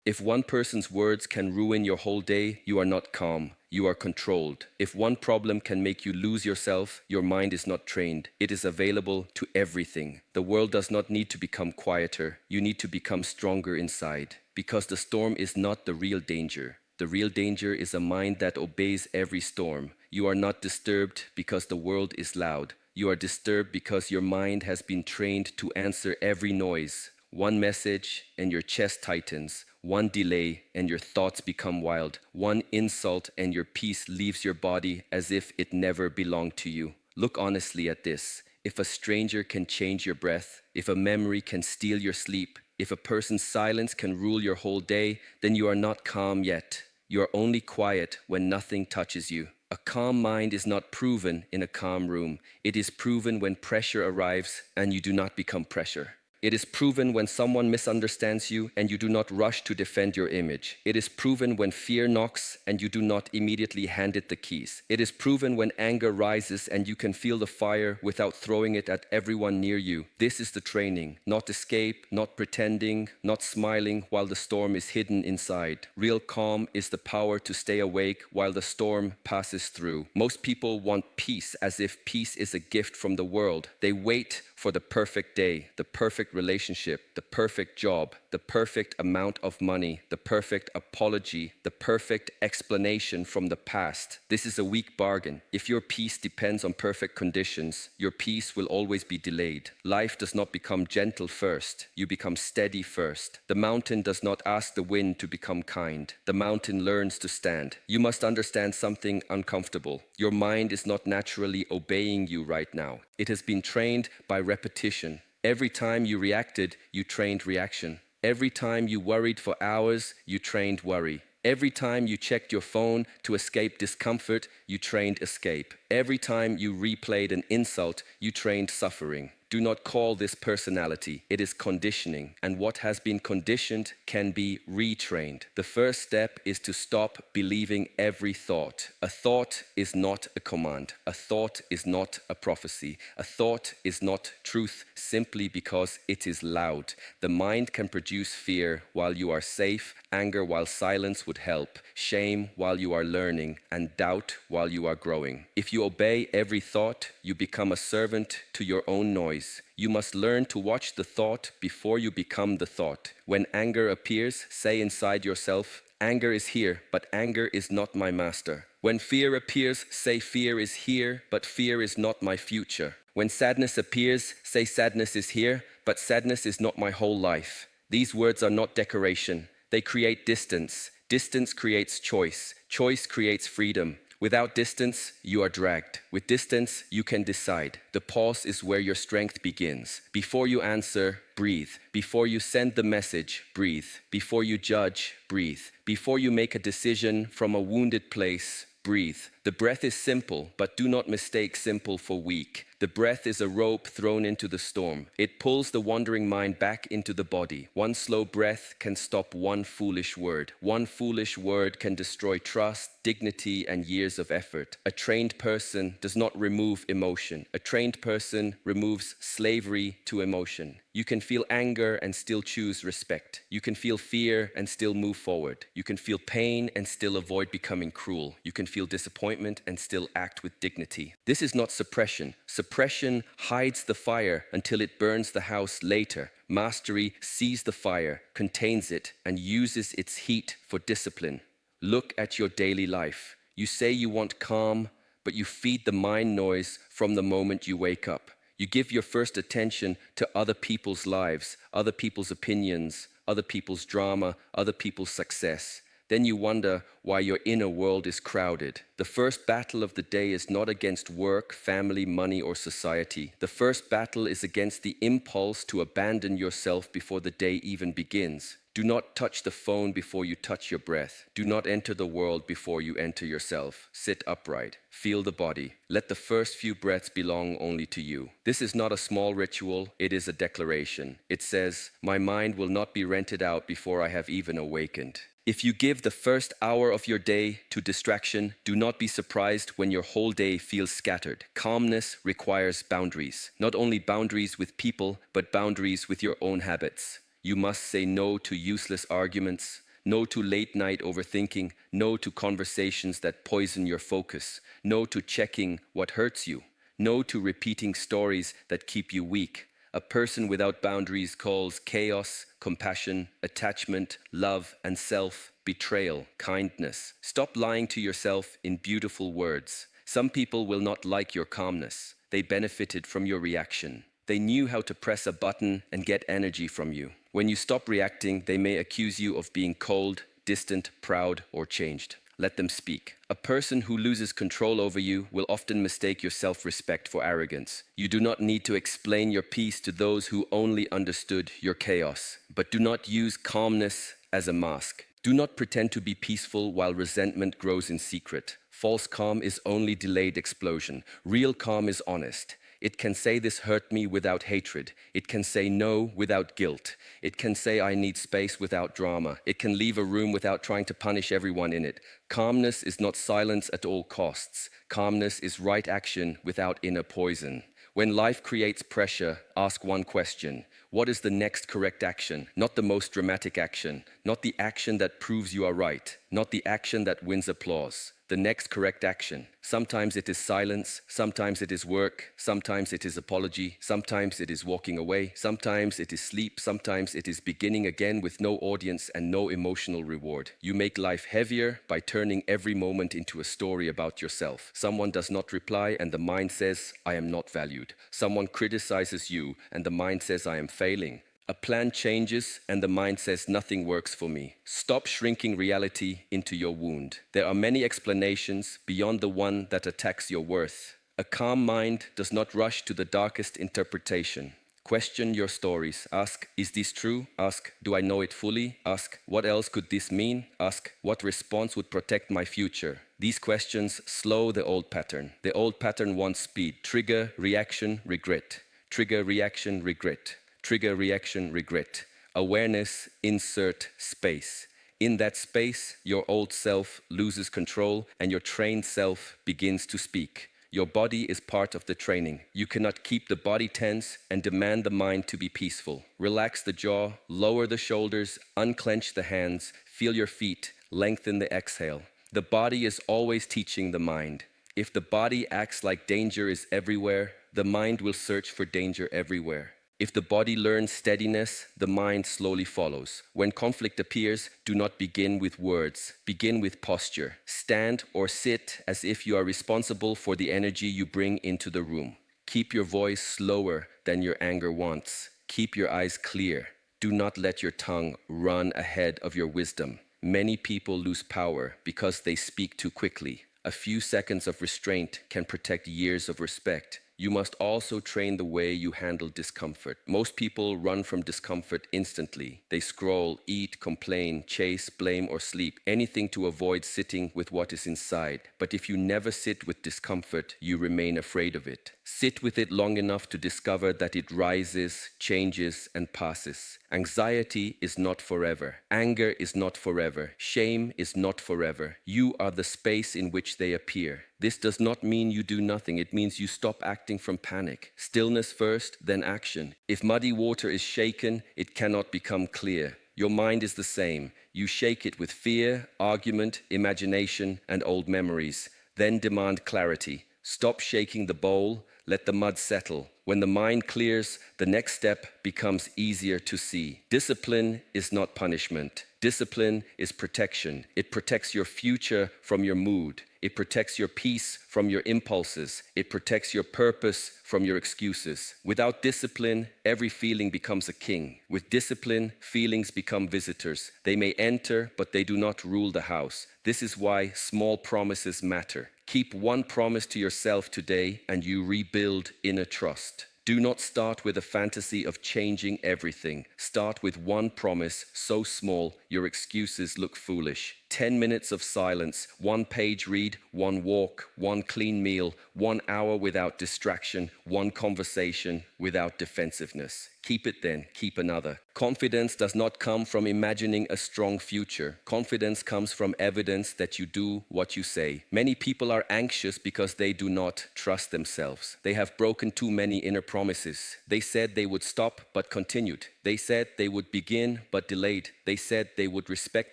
If one person's words can ruin your whole day, you are not calm. You are controlled. If one problem can make you lose yourself, your mind is not trained. It is available to everything. The world does not need to become quieter. You need to become stronger inside. Because the storm is not the real danger. The real danger is a mind that obeys every storm. You are not disturbed because the world is loud. You are disturbed because your mind has been trained to answer every noise. One message and your chest tightens. One delay and your thoughts become wild. One insult and your peace leaves your body as if it never belonged to you. Look honestly at this. If a stranger can change your breath, if a memory can steal your sleep, if a person's silence can rule your whole day, then you are not calm yet. You are only quiet when nothing touches you. A calm mind is not proven in a calm room. It is proven when pressure arrives and you do not become pressure. It is proven when someone misunderstands you and you do not rush to defend your image. It is proven when fear knocks and you do not immediately hand it the keys. It is proven when anger rises and you can feel the fire without throwing it at everyone near you. This is the training. Not escape, not pretending, not smiling while the storm is hidden inside. Real calm is the power to stay awake while the storm passes through. Most people want peace as if peace is a gift from the world. They wait for the perfect day, the perfect relationship, the perfect job, the perfect amount of money, the perfect apology, the perfect explanation from the past. This is a weak bargain. If your peace depends on perfect conditions, your peace will always be delayed. Life does not become gentle first. You become steady first. The mountain does not ask the wind to become kind. The mountain learns to stand. You must understand something uncomfortable. Your mind is not naturally obeying you right now. It has been trained by repetition. Every time you reacted, you trained reaction. Every time you worried for hours, you trained worry. Every time you checked your phone to escape discomfort, you trained escape. Every time you replayed an insult, you trained suffering. Do not call this personality. It is conditioning. And what has been conditioned can be retrained. The first step is to stop believing every thought. A thought is not a command. A thought is not a prophecy. A thought is not truth simply because it is loud. The mind can produce fear while you are safe, anger while silence would help, shame while you are learning, and doubt while you are growing. If you obey every thought, you become a servant to your own noise. You must learn to watch the thought before you become the thought. When anger appears, say inside yourself, anger is here, but anger is not my master. When fear appears, say fear is here, but fear is not my future. When sadness appears, say sadness is here, but sadness is not my whole life. These words are not decoration. They create distance. Distance creates choice. Choice creates freedom. Without distance, you are dragged. With distance, you can decide. The pause is where your strength begins. Before you answer, breathe. Before you send the message, breathe. Before you judge, breathe. Before you make a decision from a wounded place, breathe. The breath is simple, but do not mistake simple for weak. The breath is a rope thrown into the storm. It pulls the wandering mind back into the body. One slow breath can stop one foolish word. One foolish word can destroy trust, dignity, and years of effort. A trained person does not remove emotion. A trained person removes slavery to emotion. You can feel anger and still choose respect. You can feel fear and still move forward. You can feel pain and still avoid becoming cruel. You can feel disappointment and still act with dignity. This is not suppression. Suppression hides the fire until it burns the house later. Mastery sees the fire, contains it, and uses its heat for discipline. Look at your daily life. You say you want calm, but you feed the mind noise from the moment you wake up. You give your first attention to other people's lives, other people's opinions, other people's drama, other people's success. Then you wonder why your inner world is crowded. The first battle of the day is not against work, family, money, or society. The first battle is against the impulse to abandon yourself before the day even begins. Do not touch the phone before you touch your breath. Do not enter the world before you enter yourself. Sit upright. Feel the body. Let the first few breaths belong only to you. This is not a small ritual, it is a declaration. It says, "My mind will not be rented out before I have even awakened." If you give the first hour of your day to distraction, do not be surprised when your whole day feels scattered. Calmness requires boundaries. Not only boundaries with people, but boundaries with your own habits. You must say no to useless arguments, No to late night overthinking. No to conversations that poison your focus. No to checking what hurts you. No to repeating stories that keep you weak. A person without boundaries calls chaos, compassion, attachment, love, and self, betrayal, kindness. Stop lying to yourself in beautiful words. Some people will not like your calmness. They benefited from your reaction. They knew how to press a button and get energy from you. When you stop reacting, they may accuse you of being cold, distant, proud, or changed. Let them speak. A person who loses control over you will often mistake your self-respect for arrogance. You do not need to explain your peace to those who only understood your chaos. But do not use calmness as a mask. Do not pretend to be peaceful while resentment grows in secret. False calm is only delayed explosion. Real calm is honest. It can say this hurt me without hatred. It can say no without guilt. It can say I need space without drama. It can leave a room without trying to punish everyone in it. Calmness is not silence at all costs. Calmness is right action without inner poison. When life creates pressure, ask one question. What is the next correct action? Not the most dramatic action. Not the action that proves you are right. Not the action that wins applause. The next correct action. Sometimes it is silence, sometimes it is work, sometimes it is apology, sometimes it is walking away, sometimes it is sleep, sometimes it is beginning again with no audience and no emotional reward. You make life heavier by turning every moment into a story about yourself. Someone does not reply and the mind says, I am not valued. Someone criticizes you and the mind says, I am failing. A plan changes and the mind says nothing works for me. Stop shrinking reality into your wound. There are many explanations beyond the one that attacks your worth. A calm mind does not rush to the darkest interpretation. Question your stories. Ask, is this true? Ask, do I know it fully? Ask, what else could this mean? Ask, what response would protect my future? These questions slow the old pattern. The old pattern wants speed. Trigger, reaction, regret. Trigger, reaction, regret. Trigger, reaction, regret. Awareness, insert space. In that space, your old self loses control and your trained self begins to speak. Your body is part of the training. You cannot keep the body tense and demand the mind to be peaceful. Relax the jaw, lower the shoulders, unclench the hands, feel your feet, lengthen the exhale. The body is always teaching the mind. If the body acts like danger is everywhere, the mind will search for danger everywhere. If the body learns steadiness, the mind slowly follows. When conflict appears, do not begin with words. Begin with posture. Stand or sit as if you are responsible for the energy you bring into the room. Keep your voice slower than your anger wants. Keep your eyes clear. Do not let your tongue run ahead of your wisdom. Many people lose power because they speak too quickly. A few seconds of restraint can protect years of respect. You must also train the way you handle discomfort. Most people run from discomfort instantly. They scroll, eat, complain, chase, blame, or sleep. Anything to avoid sitting with what is inside. But if you never sit with discomfort, you remain afraid of it. Sit with it long enough to discover that it rises, changes, and passes. Anxiety is not forever. Anger is not forever. Shame is not forever. You are the space in which they appear. This does not mean you do nothing. It means you stop acting from panic. Stillness first, then action. If muddy water is shaken, it cannot become clear. Your mind is the same. You shake it with fear, argument, imagination, and old memories. Then demand clarity. Stop shaking the bowl. Let the mud settle. When the mind clears, the next step becomes easier to see. Discipline is not punishment. Discipline is protection. It protects your future from your mood. It protects your peace from your impulses. It protects your purpose from your excuses. Without discipline, every feeling becomes a king. With discipline, feelings become visitors. They may enter, but they do not rule the house. This is why small promises matter. Keep one promise to yourself today and you rebuild inner trust. Do not start with a fantasy of changing everything. Start with one promise so small your excuses look foolish. 10 minutes of silence, 1 page read, 1 walk, 1 clean meal, 1 hour without distraction, 1 conversation without defensiveness. Keep it then, keep another. Confidence does not come from imagining a strong future. Confidence comes from evidence that you do what you say. Many people are anxious because they do not trust themselves. They have broken too many inner promises. They said they would stop but continued. They said they would begin but delayed. They said they would respect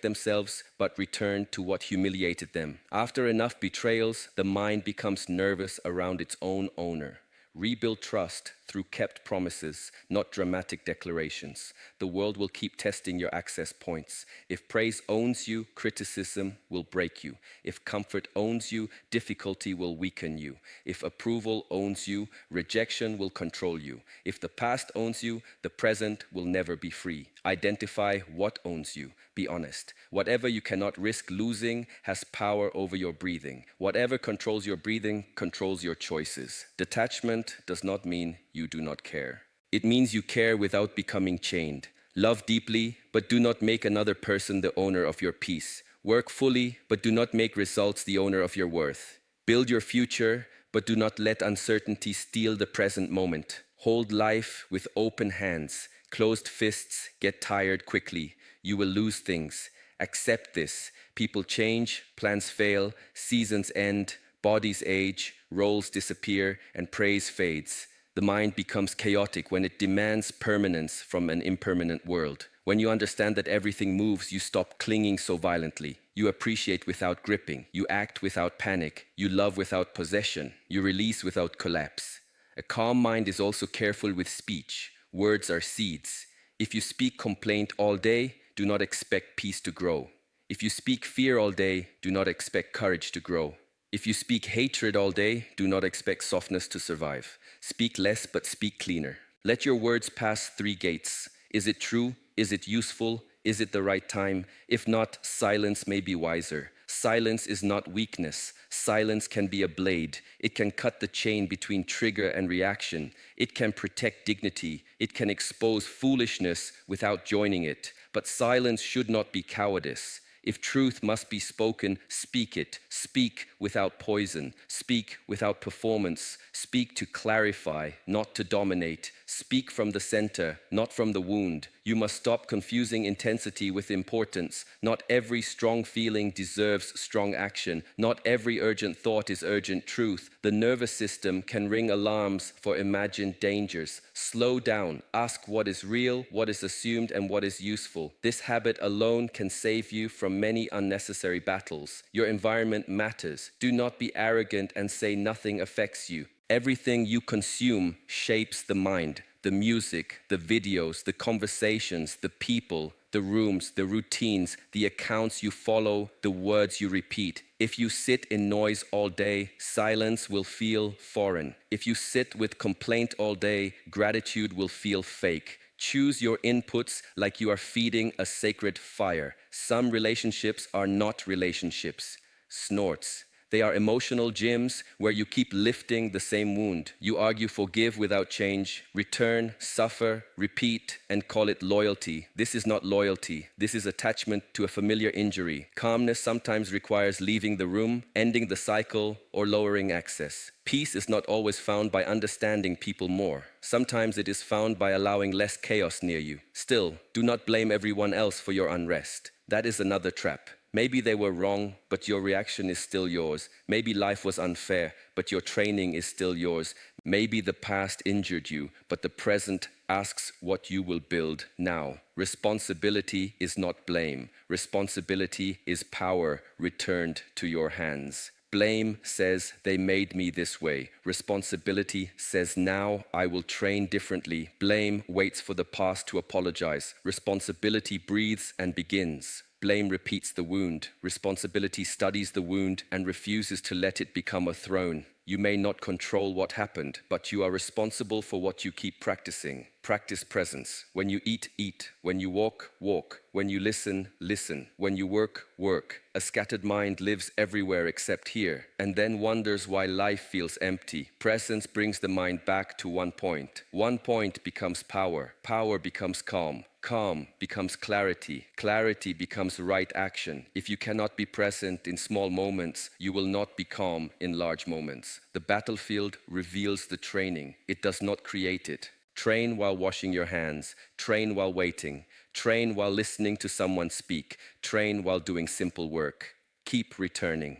themselves but returned to what humiliated them. After enough betrayals, the mind becomes nervous around its own owner. Rebuild trust through kept promises, not dramatic declarations. The world will keep testing your access points. If praise owns you, criticism will break you. If comfort owns you, difficulty will weaken you. If approval owns you, rejection will control you. If the past owns you, the present will never be free. Identify what owns you. Be honest. Whatever you cannot risk losing has power over your breathing. Whatever controls your breathing controls your choices. Detachment does not mean you do not care. It means you care without becoming chained. Love deeply, but do not make another person the owner of your peace. Work fully, but do not make results the owner of your worth. Build your future, but do not let uncertainty steal the present moment. Hold life with open hands. Closed fists get tired quickly. You will lose things. Accept this. People change, plans fail, seasons end, bodies age, roles disappear, and praise fades. The mind becomes chaotic when it demands permanence from an impermanent world. When you understand that everything moves, you stop clinging so violently. You appreciate without gripping. You act without panic. You love without possession. You release without collapse. A calm mind is also careful with speech. Words are seeds. If you speak complaint all day, do not expect peace to grow. If you speak fear all day, do not expect courage to grow. If you speak hatred all day, do not expect softness to survive. Speak less, but speak cleaner. Let your words pass 3 gates. Is it true? Is it useful? Is it the right time? If not, silence may be wiser. Silence is not weakness. Silence can be a blade. It can cut the chain between trigger and reaction. It can protect dignity. It can expose foolishness without joining it. But silence should not be cowardice. If truth must be spoken, speak it. Speak without poison. Speak without performance. Speak to clarify, not to dominate. Speak from the center, not from the wound. You must stop confusing intensity with importance. Not every strong feeling deserves strong action. Not every urgent thought is urgent truth. The nervous system can ring alarms for imagined dangers. Slow down. Ask what is real, what is assumed, and what is useful. This habit alone can save you from many unnecessary battles. Your environment matters. Do not be arrogant and say nothing affects you. Everything you consume shapes the mind. The music, the videos, the conversations, the people, the rooms, the routines, the accounts you follow, the words you repeat. If you sit in noise all day, silence will feel foreign. If you sit with complaint all day, gratitude will feel fake. Choose your inputs like you are feeding a sacred fire. Some relationships are not relationships. Snorts. They are emotional gyms where you keep lifting the same wound. You argue, forgive without change, return, suffer, repeat, and call it loyalty. This is not loyalty. This is attachment to a familiar injury. Calmness sometimes requires leaving the room, ending the cycle, or lowering access. Peace is not always found by understanding people more. Sometimes it is found by allowing less chaos near you. Still, do not blame everyone else for your unrest. That is another trap. Maybe they were wrong, but your reaction is still yours. Maybe life was unfair, but your training is still yours. Maybe the past injured you, but the present asks what you will build now. Responsibility is not blame. Responsibility is power returned to your hands. Blame says they made me this way. Responsibility says now I will train differently. Blame waits for the past to apologize. Responsibility breathes and begins. Blame repeats the wound. Responsibility studies the wound and refuses to let it become a throne. You may not control what happened, but you are responsible for what you keep practicing. Practice presence. When you eat, eat. When you walk, walk. When you listen, listen. When you work, work. A scattered mind lives everywhere except here, and then wonders why life feels empty. Presence brings the mind back to one point. One point becomes power. Power becomes calm. Calm becomes clarity. Clarity becomes right action. If you cannot be present in small moments, you will not be calm in large moments. The battlefield reveals the training. It does not create it. Train while washing your hands. Train while waiting. Train while listening to someone speak. Train while doing simple work. Keep returning.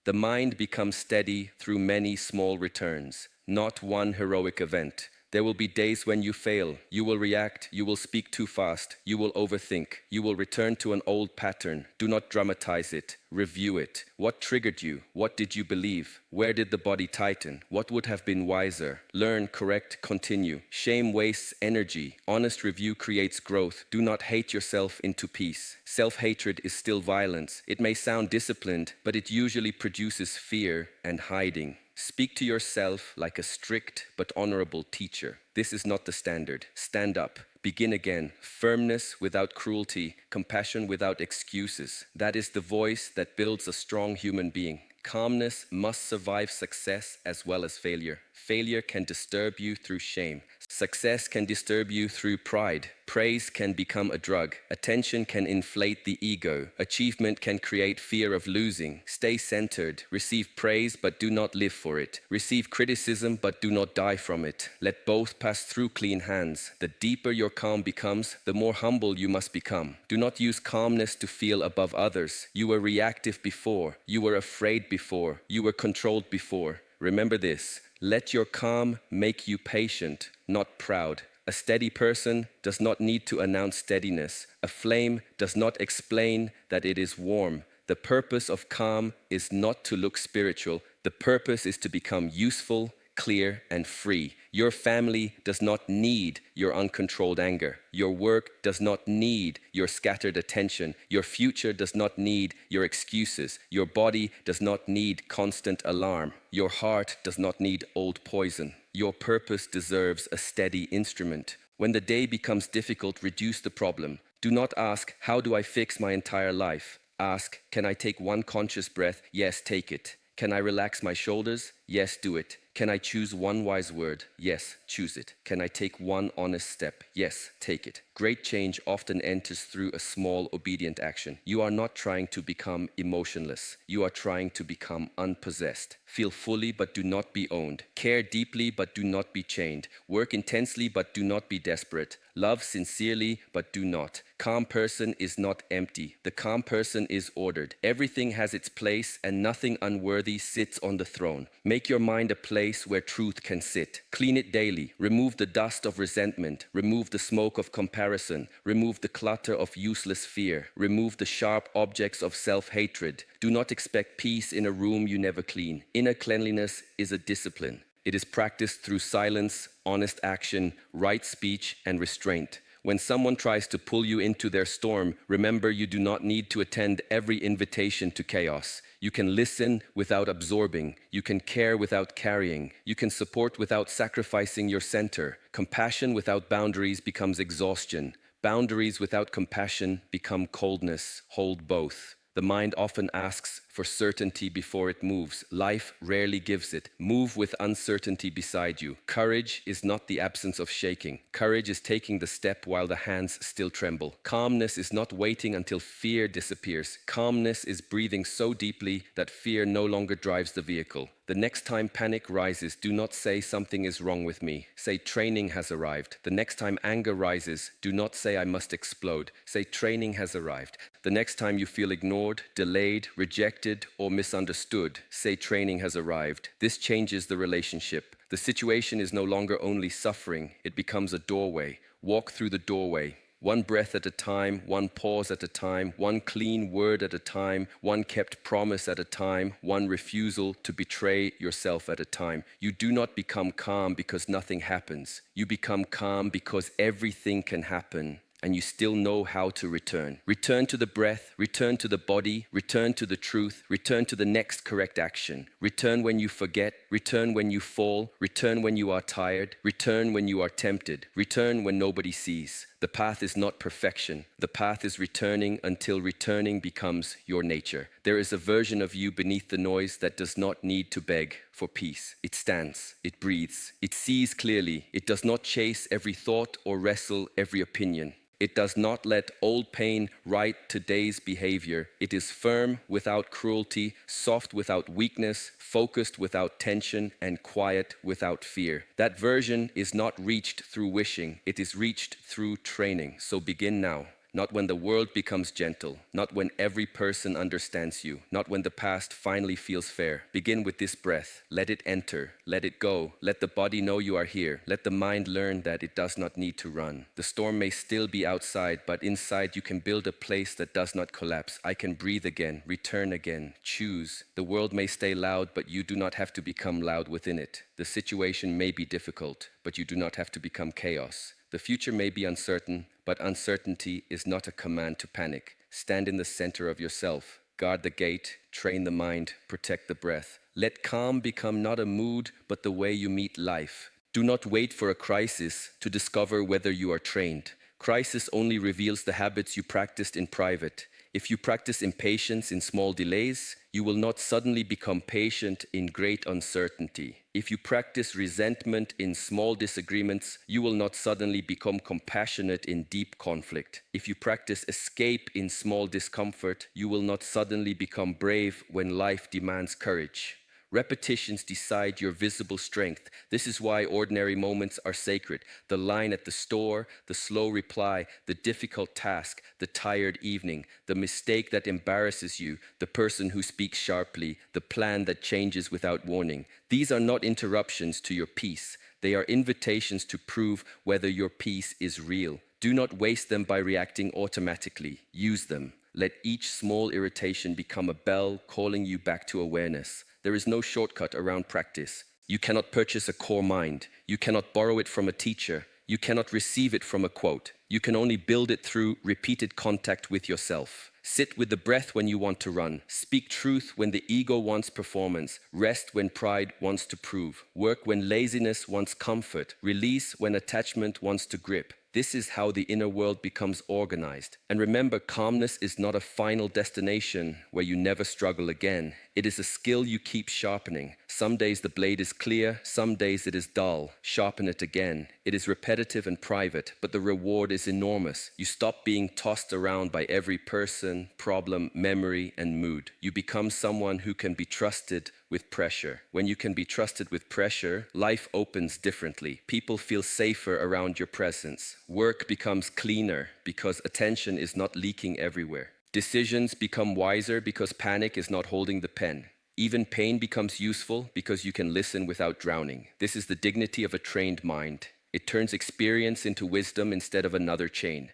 The mind becomes steady through many small returns, not one heroic event. There will be days when you fail, you will react, you will speak too fast, you will overthink, you will return to an old pattern. Do not dramatize it, review it. What triggered you? What did you believe? Where did the body tighten? What would have been wiser? Learn, correct, continue. Shame wastes energy. Honest review creates growth. Do not hate yourself into peace. Self-hatred is still violence. It may sound disciplined, but it usually produces fear and hiding. Speak to yourself like a strict but honorable teacher. This is not the standard. Stand up. Begin again. Firmness without cruelty. Compassion without excuses. That is the voice that builds a strong human being. Calmness must survive success as well as failure. Failure can disturb you through shame. Success can disturb you through pride. Praise can become a drug. Attention can inflate the ego. Achievement can create fear of losing. Stay centered. Receive praise but do not live for it. Receive criticism but do not die from it. Let both pass through clean hands. The deeper your calm becomes, the more humble you must become. Do not use calmness to feel above others. You were reactive before. You were afraid before. You were controlled before. Remember this. Let your calm make you patient, not proud. A steady person does not need to announce steadiness. A flame does not explain that it is warm. The purpose of calm is not to look spiritual. The purpose is to become useful, clear, and free. Your family does not need your uncontrolled anger. Your work does not need your scattered attention. Your future does not need your excuses. Your body does not need constant alarm. Your heart does not need old poison. Your purpose deserves a steady instrument. When the day becomes difficult, reduce the problem. Do not ask, how do I fix my entire life? Ask, can I take one conscious breath? Yes, take it. Can I relax my shoulders? Yes, do it. Can I choose one wise word? Yes, choose it. Can I take one honest step? Yes, take it. Great change often enters through a small, obedient action. You are not trying to become emotionless. You are trying to become unpossessed. Feel fully, but do not be owned. Care deeply, but do not be chained. Work intensely, but do not be desperate. Love sincerely, but do not. Calm person is not empty. The calm person is ordered. Everything has its place, and nothing unworthy sits on the throne. Make your mind a place where truth can sit. Clean it daily. Remove the dust of resentment. Remove the smoke of comparison. Remove the clutter of useless fear. Remove the sharp objects of self-hatred. Do not expect peace in a room you never clean. Inner cleanliness is a discipline. It is practiced through silence, honest action, right speech, and restraint. When someone tries to pull you into their storm, remember you do not need to attend every invitation to chaos. You can listen without absorbing. You can care without carrying. You can support without sacrificing your center. Compassion without boundaries becomes exhaustion. Boundaries without compassion become coldness. Hold both. The mind often asks for certainty before it moves. Life rarely gives it. Move with uncertainty beside you. Courage is not the absence of shaking. Courage is taking the step while the hands still tremble. Calmness is not waiting until fear disappears. Calmness is breathing so deeply that fear no longer drives the vehicle. The next time panic rises, do not say something is wrong with me. Say training has arrived. The next time anger rises, do not say I must explode. Say training has arrived. The next time you feel ignored, delayed, rejected, or misunderstood, say training has arrived. This changes the relationship. The situation is no longer only suffering, it becomes a doorway. Walk through the doorway. One breath at a time, one pause at a time, one clean word at a time, one kept promise at a time, one refusal to betray yourself at a time. You do not become calm because nothing happens. You become calm because everything can happen. And you still know how to return. Return to the breath, return to the body, return to the truth, return to the next correct action. Return when you forget, return when you fall, return when you are tired, return when you are tempted, return when nobody sees. The path is not perfection. The path is returning until returning becomes your nature. There is a version of you beneath the noise that does not need to beg for peace. It stands, it breathes, it sees clearly, it does not chase every thought or wrestle every opinion. It does not let old pain write today's behavior. It is firm without cruelty, soft without weakness, focused without tension, and quiet without fear. That version is not reached through wishing, it is reached through training. So begin now. Not when the world becomes gentle, not when every person understands you, not when the past finally feels fair. Begin with this breath. Let it enter, let it go. Let the body know you are here. Let the mind learn that it does not need to run. The storm may still be outside, but inside you can build a place that does not collapse. I can breathe again, return again, choose. The world may stay loud, but you do not have to become loud within it. The situation may be difficult, but you do not have to become chaos. The future may be uncertain, but uncertainty is not a command to panic. Stand in the center of yourself. Guard the gate, train the mind, protect the breath. Let calm become not a mood, but the way you meet life. Do not wait for a crisis to discover whether you are trained. Crisis only reveals the habits you practiced in private. If you practice impatience in small delays, you will not suddenly become patient in great uncertainty. If you practice resentment in small disagreements, you will not suddenly become compassionate in deep conflict. If you practice escape in small discomfort, you will not suddenly become brave when life demands courage. Repetitions decide your visible strength. This is why ordinary moments are sacred. The line at the store, the slow reply, the difficult task, the tired evening, the mistake that embarrasses you, the person who speaks sharply, the plan that changes without warning. These are not interruptions to your peace. They are invitations to prove whether your peace is real. Do not waste them by reacting automatically. Use them. Let each small irritation become a bell calling you back to awareness. There is no shortcut around practice. You cannot purchase a core mind. You cannot borrow it from a teacher. You cannot receive it from a quote. You can only build it through repeated contact with yourself. Sit with the breath when you want to run. Speak truth when the ego wants performance. Rest when pride wants to prove. Work when laziness wants comfort. Release when attachment wants to grip. This is how the inner world becomes organized. And remember, calmness is not a final destination where you never struggle again. It is a skill you keep sharpening. Some days the blade is clear, some days it is dull. Sharpen it again. It is repetitive and private, but the reward is enormous. You stop being tossed around by every person, problem, memory, and mood. You become someone who can be trusted with pressure. When you can be trusted with pressure, life opens differently. People feel safer around your presence. Work becomes cleaner because attention is not leaking everywhere. Decisions become wiser because panic is not holding the pen. Even pain becomes useful because you can listen without drowning. This is the dignity of a trained mind. It turns experience into wisdom instead of another chain.